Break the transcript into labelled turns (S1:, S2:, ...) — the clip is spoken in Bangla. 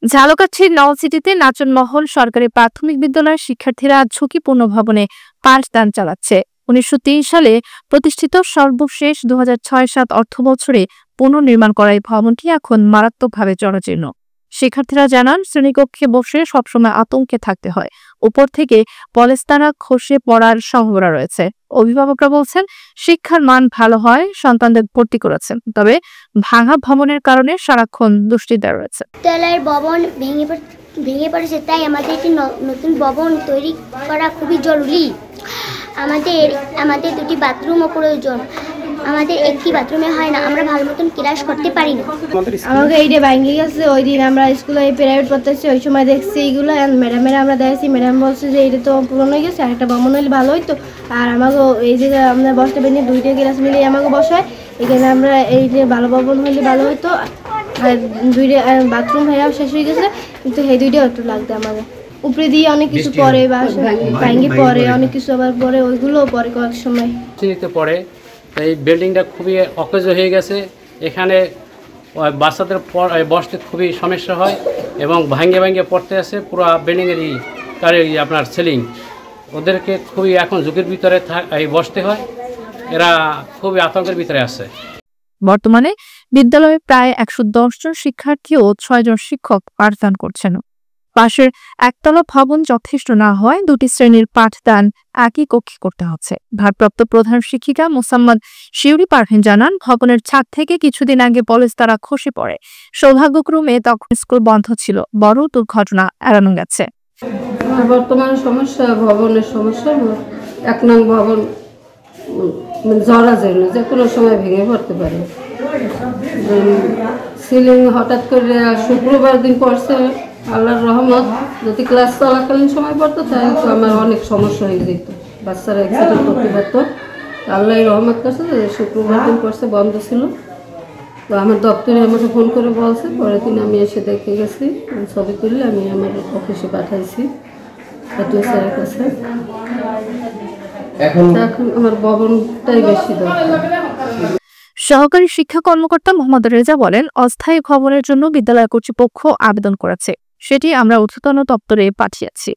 S1: ঝালকাঠির নওসিটিতে নাচন মহল সরকারি প্রাথমিক বিদ্যালয়ের শিক্ষার্থীরা ঝুঁকিপূর্ণ ভবনে পাঠদান চালাচ্ছে। ১৯০৩ সালে প্রতিষ্ঠিত সর্বশেষ ২০০৬-৭ অর্থবছরে পুনর্নির্মাণ করা এই ভবনটি এখন মারাত্মকভাবে জরাজীর্ণ। শিক্ষার্থীরা জানান, শ্রেণীকক্ষে বসে সবসময় আতঙ্কে থাকতে হয়। উপর থেকে পলেস্তারা খসে পড়ার সম্ভাবনা রয়েছে। অভিভাবকরা বলছেন, শিক্ষার মান ভালো হয়, সন্তানদের ভর্তি করেছেন, তবে ভাঙা ভবনের কারণে সারাক্ষণ দুশ্চিন্তা রয়েছে।
S2: বিদ্যালয়ের ভবন ভেঙে পড়েছে, তাই আমাদের একটি নতুন ভবন তৈরি করা খুবই জরুরি। আমাদের দুটি বাথরুমও প্রয়োজন। আমাদের একটি বাথরুমে হয় না, আমরা ভালো মতন ক্লাস করতে পারি না।
S3: আমাকে এইটা ভাঙে গেছে। ওই দিন আমরা স্কুলে প্রাইভেট পড়তেছি, ওই সময় দেখছি এইগুলো। ম্যাডামেরা আমরা দেখছি, ম্যাডাম বলছে যে এটা তো পুরনো হয়ে গেছে, আরেকটা ভবন হলে ভালো হইতো। আর আমাকে এই যে আমরা বসতে পারি, দুইটা ক্লাস মিলিয়ে আমাকে বসায়। এখানে আমরা এই যে ভালো ভবন হলে ভালো হইতো। আর দুইটা বাথরুম ভাইয়াও শেষ হয়ে গেছে, কিন্তু এই দুইটা একটু লাগবে আমাদের। উপরে দিয়ে অনেক কিছু পরে, ভাঙে পরে অনেক কিছু, আবার পরে ওইগুলো পরে কয়েক সময়
S4: পরে। এই বিল্ডিংটা খুবই অকেজ হয়ে গেছে। এখানে বাচ্চাদের বসতে খুবই সমস্যা হয় এবং ভাঙে পড়তে আসে পুরো বিল্ডিংয়েরই আপনার সিলিং। ওদেরকে খুবই এখন ঝুঁকির ভিতরে বসতে হয়। এরা খুবই আতঙ্কের ভিতরে আছে।
S1: বর্তমানে বিদ্যালয়ে প্রায় ১১০ জন শিক্ষার্থী ও ৬ জন শিক্ষক পাঠদান করছেন। পাশের একতলা ভবন যথেষ্ট না হয় দুটি শ্রেণীর পাঠদান একই কক্ষে করতে হচ্ছে। ভারপ্রাপ্ত প্রধান শিক্ষিকা মোসাম্মদ শিউরি পারভিন জানান, ভবনের ছাদ থেকে কিছুদিন আগে পলেস্তারা খসে পড়ে। সৌভাগ্যক্রমে তখন স্কুল বন্ধ ছিল, বড় দুর্ঘটনা এড়ানো গেছে।
S5: বর্তমান সমস্যা, ভবনের সমস্যা। ১ নং ভবন জরাজীর্ণ, যে কোনো সময় ভেঙে পড়তে পারে। সিলিং হঠাৎ করে শুক্রবার দিন পড়ছে, আল্লাহর রহমত। যদি ক্লাস চলাকালীন সময় পড়তো তাহলে তো আমার অনেক সমস্যা হয়ে যেত, বাচ্চারা অ্যাক্সিডেন্ট করতে পারতো। আল্লাহ রহমত করছে যে শুক্রবার দিন পড়ছে, বন্ধ ছিল। তো আমার দপ্তরে আমাকে ফোন করে বলছে, পরের দিন আমি এসে দেখে গেছি, ছবি তুললে আমি আমার অফিসে পাঠাইছি স্যারের কাছে। এখন আমার ভবনটাই বেশি দরকার।
S1: সহকারী শিক্ষা কর্মকর্তা মোহাম্মদ রেজা বলেন, অস্থায়ী ভবনের জন্য বিদ্যালয় কর্তৃপক্ষ আবেদন করেছে, সেটি আমরা ঊর্ধ্বতন দপ্তরে পাঠিয়েছি।